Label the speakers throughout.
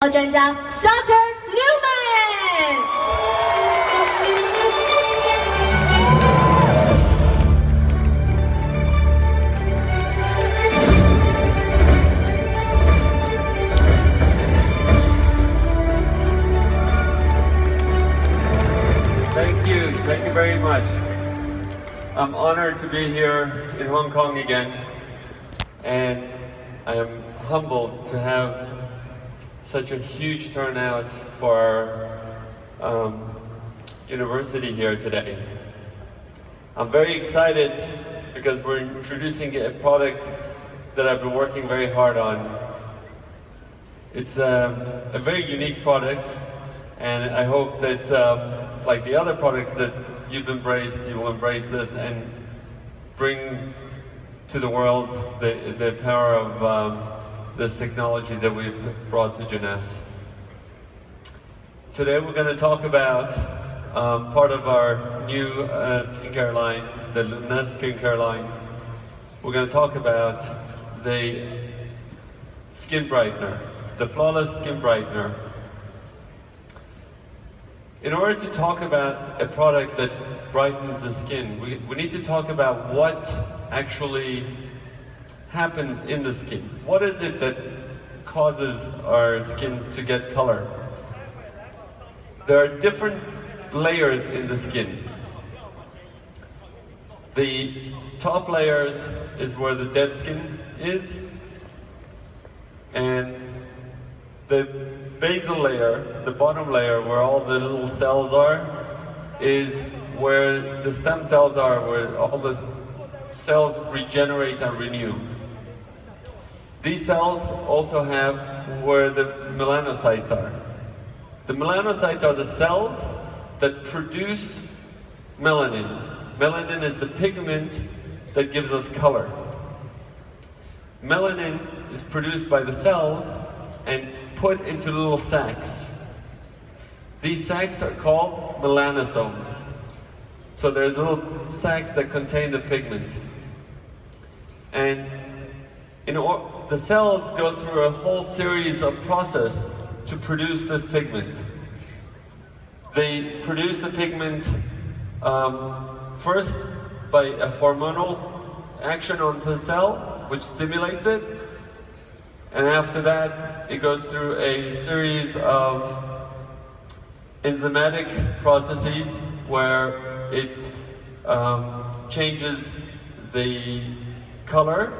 Speaker 1: 科专家 Dr. Newman。
Speaker 2: Thank you very much. I'm honored to be here in Hong Kong again, and I am humbled to have such a huge turnout for our university here today. I'm very excited because we're introducing a product that I've been working very hard on. It's a very unique product, and I hope that like the other products that you've embraced, you will embrace this and bring to the world the power of this technology that we've brought to Jeunesse. Today we're going to talk about part of our new skincare line, the Luminesce skincare line. We're going to talk about the skin brightener, the flawless skin brightener. In order to talk about a product that brightens the skin, we need to talk about what actually happens in the skin. What is it that causes our skin to get color? There are different layers in the skin. The top layers is where the dead skin is, and the basal layer, the bottom layer where all the little cells are, is where the stem cells are, where all the cells regenerate and renew. These cells also have where the melanocytes are. The melanocytes are the cells that produce melanin. Melanin is the pigment that gives us color. Melanin is produced by the cells and put into little sacs. These sacs are called melanosomes. So they're little sacs that contain the pigment. And the cells go through a whole series of process to produce this pigment. They produce the pigment first by a hormonal action on the cell, which stimulates it. And after that, it goes through a series of enzymatic processes where it changes the color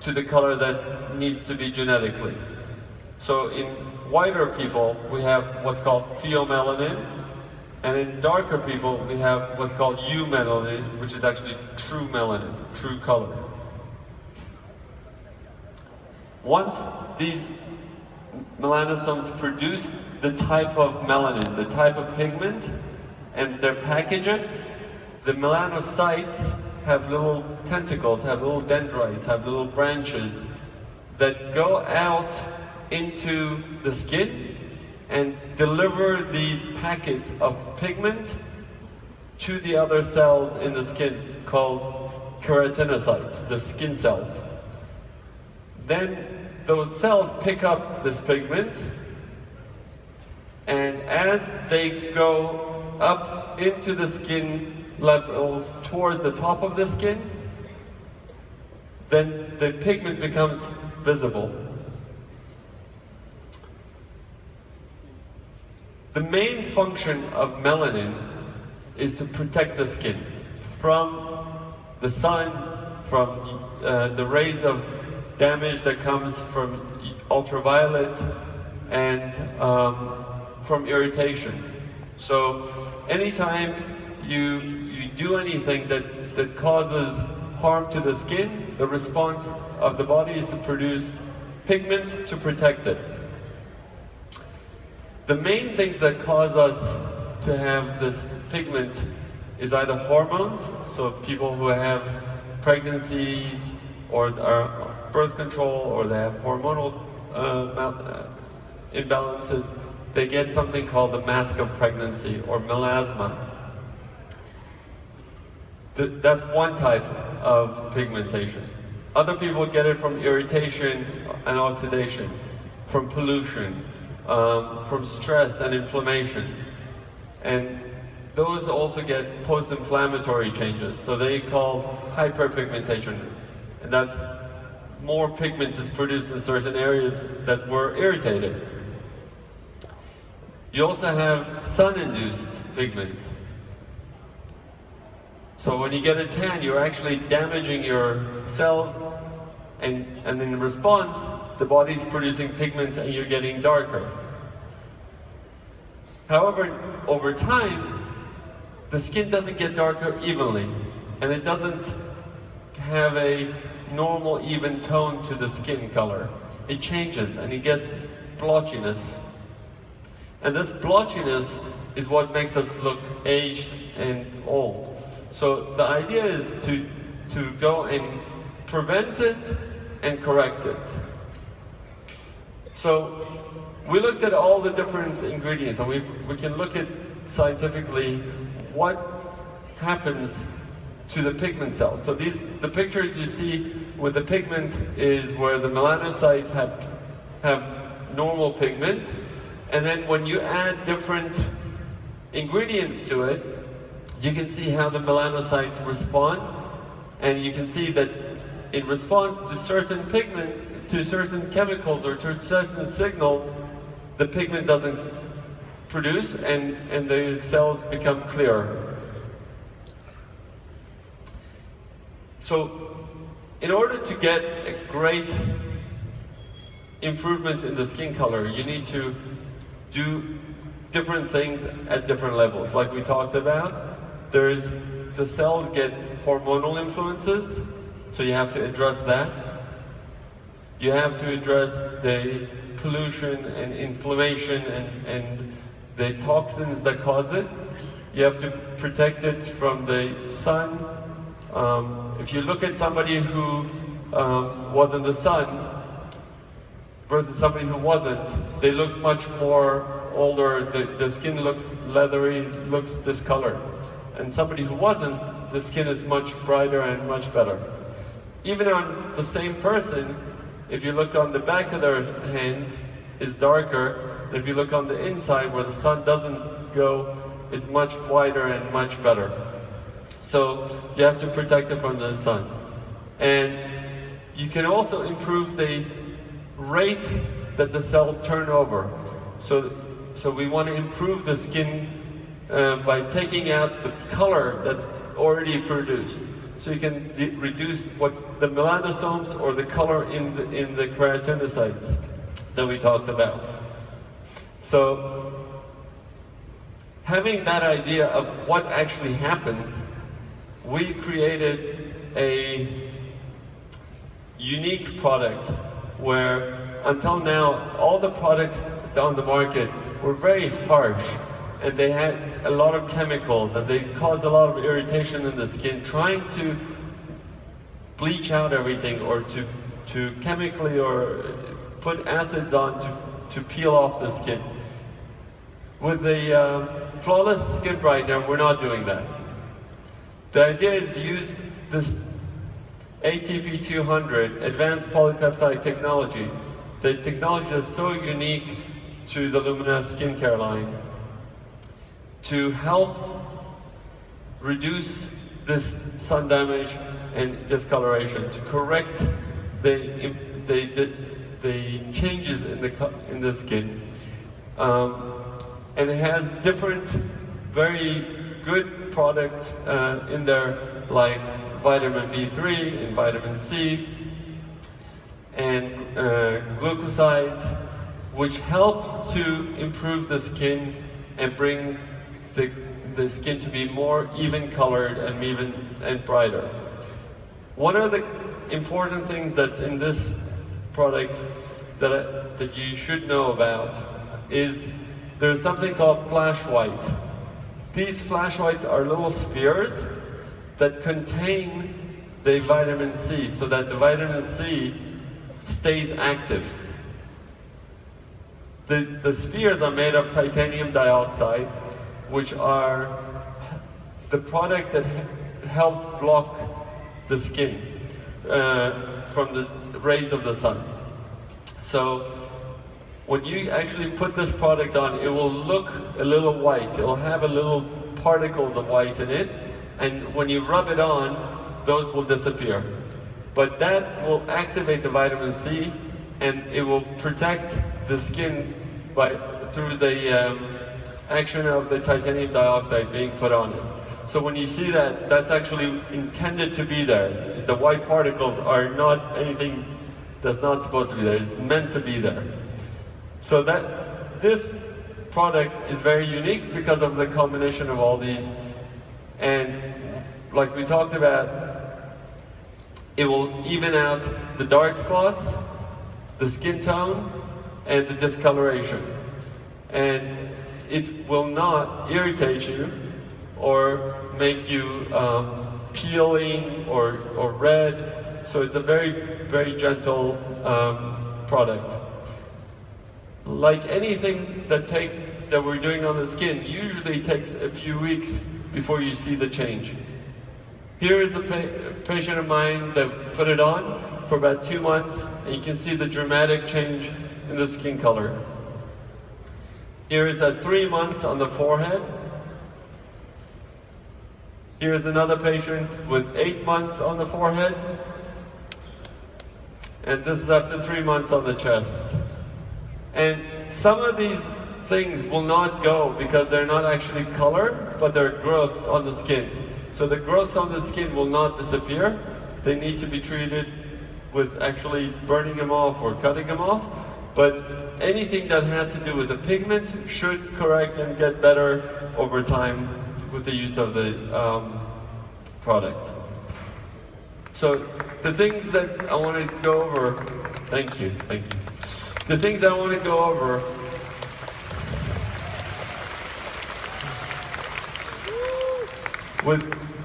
Speaker 2: to the color that needs to be genetically. So in whiter people, we have what's called pheomelanin, and in darker people, we have what's called eumelanin, which is actually true melanin, true color. Once these melanosomes produce the type of melanin, the type of pigment, and they're packaged it, the melanocytes have little tentacles, have little dendrites, have little branches that go out into the skin and deliver these packets of pigment to the other cells in the skin called keratinocytes, the skin cells. Then those cells pick up this pigment, and as they go up into the skin levels towards the top of the skin, then the pigment becomes visible. The main function of melanin is to protect the skin from the sun, from the rays of damage that comes from ultraviolet, and from irritation. So anytime you do anything that causes harm to the skin, the response of the body is to produce pigment to protect it. The main things that cause us to have this pigment is either hormones, so people who have pregnancies or are birth control, or they have hormonal imbalances, they get something called the mask of pregnancy, or melasma. That's one type of pigmentation. Other people get it from irritation and oxidation, from pollution, from stress and inflammation. And those also get post-inflammatory changes. So they call hyperpigmentation. And that's more pigment is produced in certain areas that were irritated. You also have sun-induced pigment. So when you get a tan, you're actually damaging your cells, and in response, the body's producing pigment and you're getting darker. However, over time, the skin doesn't get darker evenly, and it doesn't have a normal even tone to the skin color. It changes and it gets blotchiness. And this blotchiness is what makes us look aged and old. So the idea is to go and prevent it and correct it. So we looked at all the different ingredients, and we can look at scientifically what happens to the pigment cells. So the pictures you see with the pigment is where the melanocytes have normal pigment, and then when you add different ingredients to it, you can see how the melanocytes respond, and you can see that in response to certain pigment, to certain chemicals or to certain signals, the pigment doesn't produce and the cells become clearer. So in order to get a great improvement in the skin color, you need to do different things at different levels. Like we talked about, the cells get hormonal influences, so you have to address that. You have to address the pollution and inflammation and the toxins that cause it. You have to protect it from the sun. If you look at somebody who was in the sun versus somebody who wasn't, they look much more older, the skin looks leathery, looks discolored. And somebody who wasn't, the skin is much brighter and much better. Even on the same person, if you look on the back of their hands, is darker. If you look on the inside where the sun doesn't go, it's much whiter and much better. So you have to protect it from the sun. And you can also improve the rate that the cells turn over. So we want to improve the skin by taking out the color that's already produced. So you can reduce what's the melanosomes or the color in the keratinocytes that we talked about. So having that idea of what actually happens, we created a unique product where until now all the products on the market were very harsh, and they had a lot of chemicals and they caused a lot of irritation in the skin, trying to bleach out everything or to chemically or put acids on to peel off the skin. With the Flawless Skin Brightener, we're not doing that. The idea is to use this ATP200 advanced polypeptide technology. The technology is so unique to the Luminesce skincare line to help reduce this sun damage and discoloration, to correct the changes in the skin. And it has different very good products in there, like vitamin B3 and vitamin C and glucosides, which help to improve the skin and bring the skin to be more even colored and brighter. One of the important things that's in this product that you should know about is there's something called flash white. These flash whites are little spheres that contain the vitamin C, so that the vitamin C stays active. The spheres are made of titanium dioxide, which are the product that helps block the skin from the rays of the sun. So when you actually put this product on, it will look a little white. It will have a little particles of white in it, and when you rub it on, those will disappear. But that will activate the vitamin C, and it will protect the skin through the action of the titanium dioxide being put on it. So when you see that, that's actually intended to be there. The white particles are not anything that's not supposed to be there. It's meant to be there. So this product is very unique because of the combination of all these. And like we talked about, it will even out the dark spots, the skin tone, and the discoloration. And it will not irritate you or make you peeling or red. So it's a very, very gentle product. Like anything that we're doing on the skin, usually takes a few weeks before you see the change. Here is a patient of mine that put it on for about 2 months, and you can see the dramatic change in the skin color. Here is at 3 months on the forehead. Here's another patient with 8 months on the forehead. And this is after 3 months on the chest. And some of these things will not go because they're not actually color, but they're growths on the skin. So the growths on the skin will not disappear. They need to be treated with actually burning them off or cutting them off. But anything that has to do with the pigment should correct and get better over time with the use of the product. So the things that I want to go over, thank you. The things that I want to go over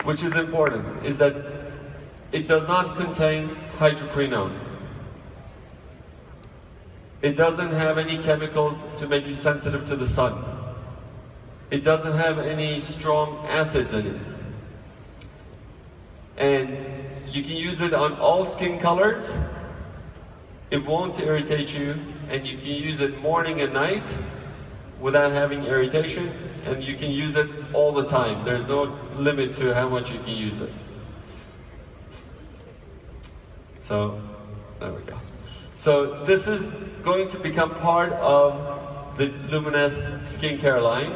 Speaker 2: which is important, is that it does not contain hydroquinone. It doesn't have any chemicals to make you sensitive to the sun. It doesn't have any strong acids in it. And you can use it on all skin colors. It won't irritate you, and you can use it morning and night without having irritation, and you can use it all the time. There's no limit to how much you can use it. So, there we go. So this is going to become part of the Luminesce skincare line,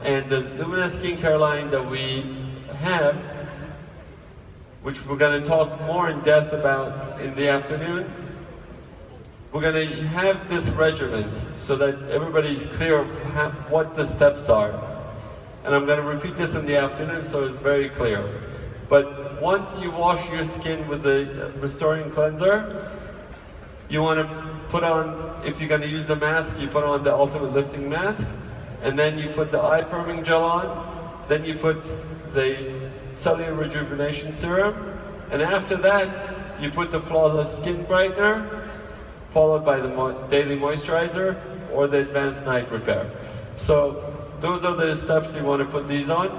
Speaker 2: and the Luminesce skincare line that we have, which we're going to talk more in depth about in the afternoon, we're going to have this regimen so that everybody's clear of what the steps are. And I'm going to repeat this in the afternoon so it's very clear. But once you wash your skin with the restoring cleanser, you want to put on, if you're going to use the mask, you put on the ultimate lifting mask, and then you put the eye firming gel on, then you put the cellular rejuvenation serum, and after that you put the flawless skin brightener, followed by the daily moisturizer or the advanced night repair. So those are the steps you want to put these on.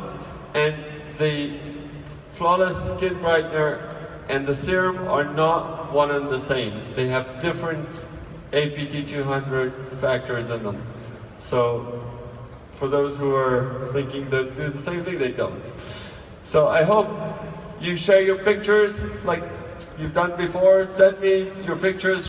Speaker 2: And the flawless skin brightener and the serum are not one and the same. They have different APT 200 factors in them. So for those who are thinking they do the same thing, they don't. So I hope you share your pictures like you've done before. Send me your pictures.